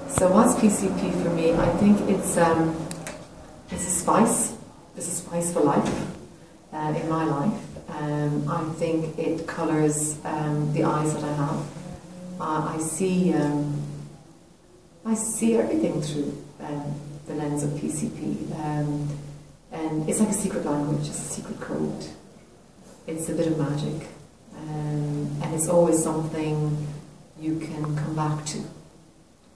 So what's PCP for me? I think it's a spice. It's a spice for life, in my life. I think it colours the eyes that I have. I see everything through the lens of PCP. And it's like a secret language, it's a secret code. It's a bit of magic. And it's always something you can come back to.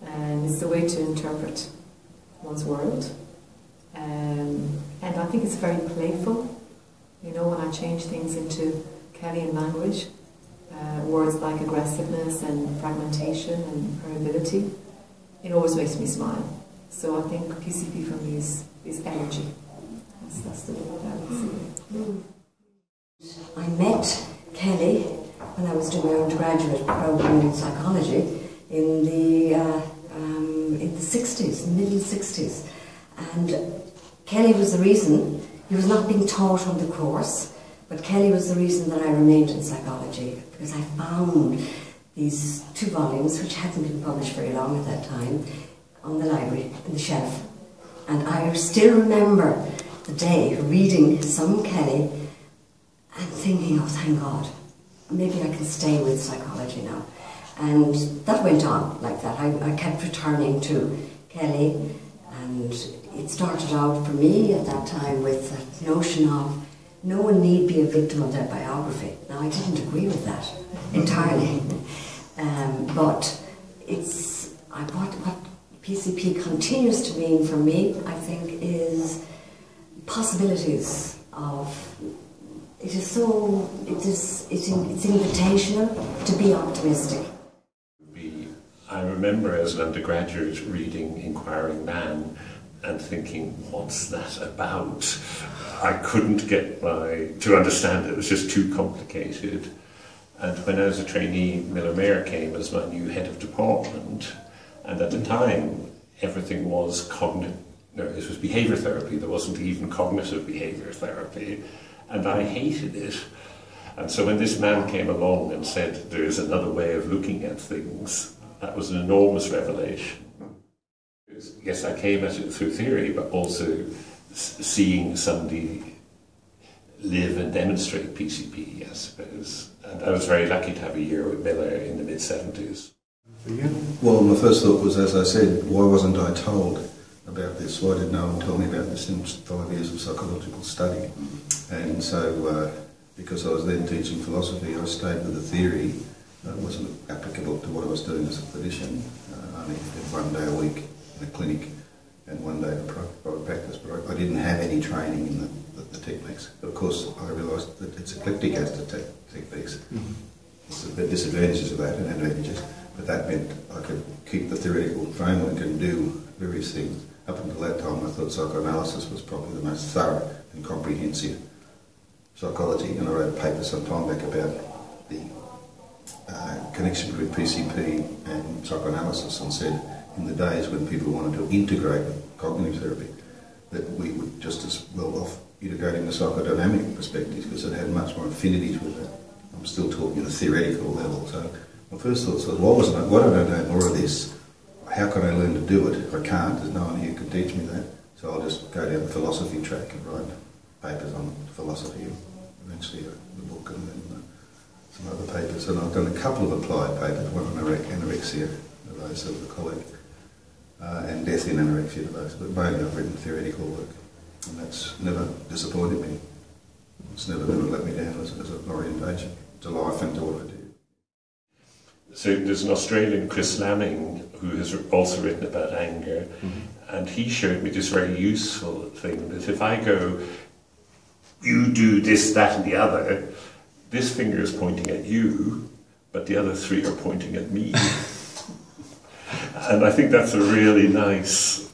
And it's the way to interpret one's world. And I think it's very playful. You know, when I change things into Kellyan language, words like aggressiveness and fragmentation and permeability, it always makes me smile. So I think PCP for me is energy. That's the word I would say. I met Kelly when I was doing my undergraduate program in psychology in the 60s, middle 60s. And Kelly was the reason, he was not being taught on the course, but Kelly was the reason that I remained in psychology, because I found these 2 volumes, which hadn't been published very long at that time, on the library, in the shelf. And I still remember the day reading some Kelly and thinking, oh thank God, maybe I can stay with psychology now. And that went on like that. I kept returning to Kelly, and it started out for me at that time with that notion of no one need be a victim of their biography. Now I didn't agree with that entirely, but it's what PCP continues to mean for me, I think, is possibilities of. It's invitational to be optimistic. I remember as an undergraduate reading Inquiring Man and thinking, what's that about? I couldn't get to understand it. It was just too complicated. And when I was a trainee, Miller Mayer came as my new head of department, and at the time everything was it was behaviour therapy. There wasn't even cognitive behaviour therapy. And I hated it. And so when this man came along and said there is another way of looking at things, that was an enormous revelation. Yes, I came at it through theory, but also seeing somebody live and demonstrate PCP, I suppose. And I was very lucky to have a year with Miller in the mid-70s. Well, my first thought was, as I said, why wasn't I told about this? Why did no one tell me about this in 5 years of psychological study? And so, because I was then teaching philosophy, I stayed with the theory. It wasn't applicable to what I was doing as a clinician. I only did 1 day a week in a clinic and 1 day in private practice, but I didn't have any training in the techniques. But of course, I realised that it's eclectic as to techniques. The disadvantages of that and advantages, but that meant I could keep the theoretical framework and do various things. Up until that time, I thought psychoanalysis was probably the most thorough and comprehensive psychology, and I wrote a paper some time back about the connection between PCP and psychoanalysis, and said in the days when people wanted to integrate cognitive therapy, that we would just as well off integrating the psychodynamic perspectives, because it had much more affinities with it. I'm still talking at a theoretical level. So my first thought was, why don't I know more of this? How can I learn to do it? I can't, there's no one here who can teach me that. So I'll just go down the philosophy track and write papers on philosophy, and eventually the book, and then some other papers. And I've done a couple of applied papers, one on anorexia nervosa with a colleague, and death in anorexia nervosa, but mainly I've written theoretical work, and that's never disappointed me. It's never let me down as an orientation to life and to what I do. So there's an Australian, Chris Lamming, who has also written about anger, and he showed me this very useful thing, that if I go, you do this, that and the other, this finger is pointing at you, but the other 3 are pointing at me. And I think that's a really nice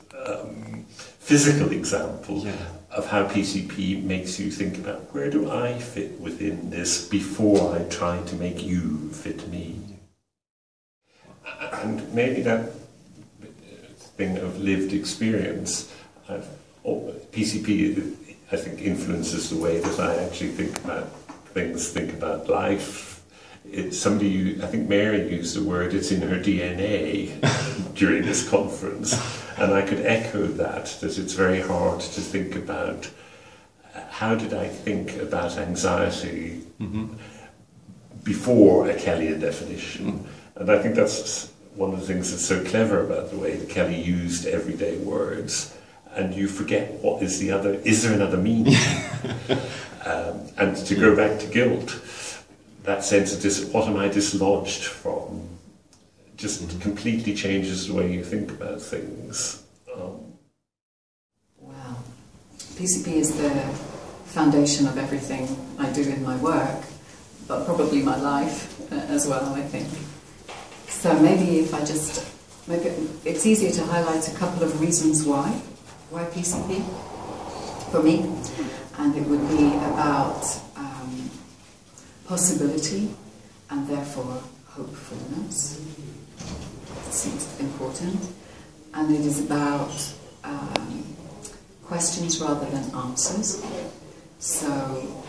physical example of how PCP makes you think about, where do I fit within this before I try to make you fit me? And maybe that thing of lived experience, PCP, I think, influences the way that I actually think about things, think about life. I think Mary used the word, it's in her DNA. during this conference, and I could echo that it's very hard to think about how did I think about anxiety before a Kellyan definition. And I think that's one of the things that's so clever about the way that Kelly used everyday words, and you forget what is the other, is there another meaning? And to go back to guilt, that sense of what am I dislodged from, just completely changes the way you think about things. Wow. PCP is the foundation of everything I do in my work, but probably my life as well, I think. So maybe if I just, it's easier to highlight a couple of reasons why PCP for me, and it would be about possibility and therefore hopefulness. It seems important, and it is about questions rather than answers. So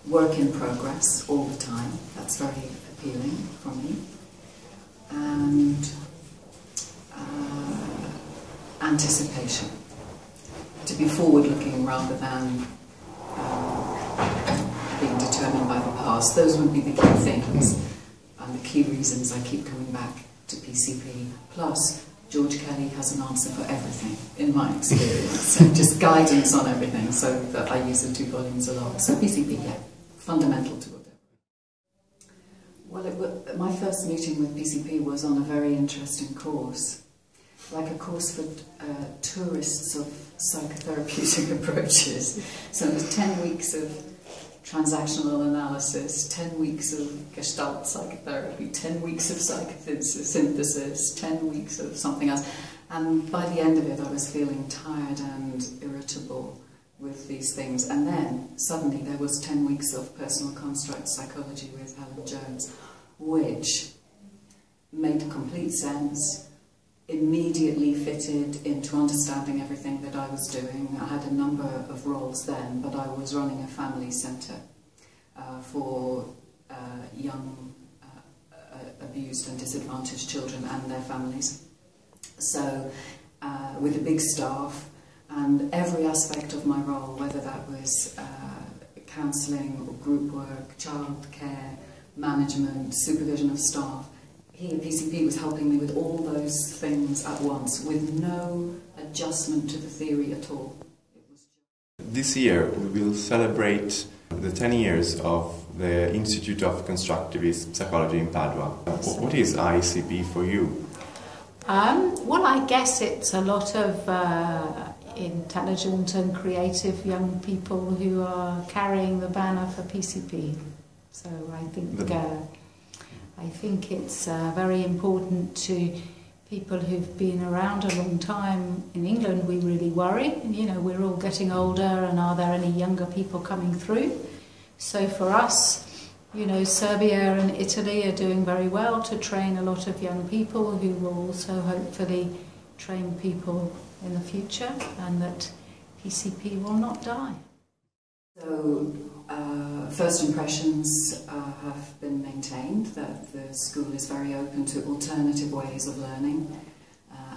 work in progress all the time, that's very appealing for me. And anticipation, to be forward-looking rather than being determined by the past. Those would be the key things and the key reasons I keep coming back to PCP. Plus, George Kelly has an answer for everything, in my experience, and just guidance on everything, so that I use the 2 volumes a lot. So PCP, yeah, fundamental to it. Well, my first meeting with PCP was on a very interesting course, like a course for tourists of psychotherapeutic approaches. So it was 10 weeks of transactional analysis, 10 weeks of Gestalt psychotherapy, 10 weeks of psychosynthesis, 10 weeks of something else. And by the end of it, I was feeling tired and irritable with these things. And then, suddenly, there was 10 weeks of personal construct psychology with Helen Jones, which made complete sense, immediately fitted into understanding everything that I was doing. I had a number of roles then, but I was running a family centre for young abused and disadvantaged children and their families. So with a big staff, and every aspect of my role, whether that was counselling or group work, childcare, management, supervision of staff, he at PCP was helping me with all those things at once, with no adjustment to the theory at all. This year we will celebrate the 10 years of the Institute of Constructivist Psychology in Padova. What is ICP for you? Well, I guess it's a lot of intelligent and creative young people who are carrying the banner for PCP. So I think it's very important to people who've been around a long time. In England, we really worry. You know, we're all getting older, and are there any younger people coming through? So for us, you know, Serbia and Italy are doing very well to train a lot of young people who will also hopefully train people in the future, and that PCP will not die. So, first impressions have been maintained that the school is very open to alternative ways of learning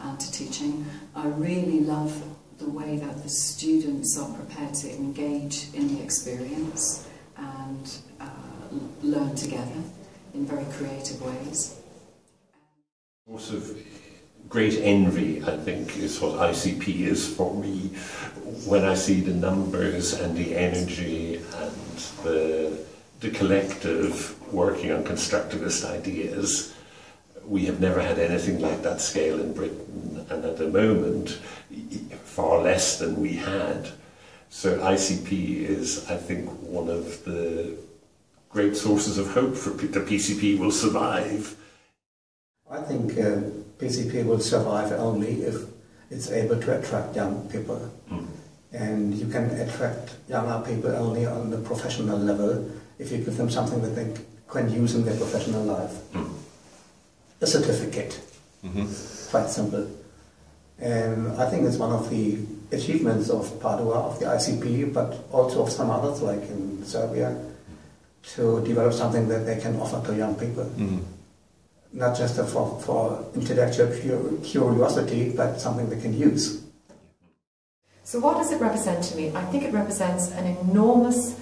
and to teaching. I really love the way that the students are prepared to engage in the experience and learn together in very creative ways. Sort of great envy, I think, is what ICP is for me. When I see the numbers and the energy and the collective working on constructivist ideas, we have never had anything like that scale in Britain, and at the moment, far less than we had. So ICP is, I think, one of the great sources of hope for the PCP will survive. I think PCP will survive only if it's able to attract young people. And you can attract younger people only on the professional level if you give them something that they can use in their professional life. A certificate. Quite simple. And I think it's one of the achievements of Padova, of the ICP, but also of some others, like in Serbia, to develop something that they can offer to young people. not just for intellectual curiosity, but something they can use. So what does it represent to me? I think it represents an enormous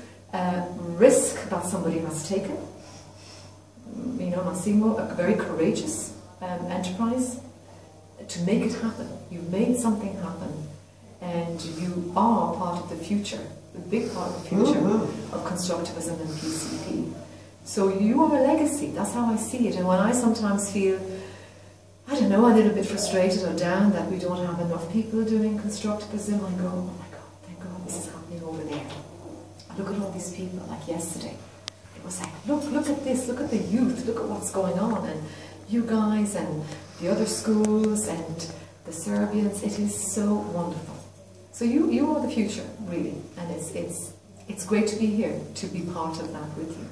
risk that somebody has taken. You know, Massimo, a very courageous enterprise to make it happen. You've made something happen, and you are part of the future, the big part of the future of constructivism and PCP. So you are a legacy. That's how I see it. And when I sometimes feel, I don't know, a little bit frustrated or down that we don't have enough people doing constructivism, I go, oh my God, thank God this is happening over there. Look at all these people, like yesterday. It was like, look at this, look at the youth, look at what's going on, and you guys and the other schools and the Serbians. It is so wonderful. So you are the future, really, and it's great to be here, to be part of that with you.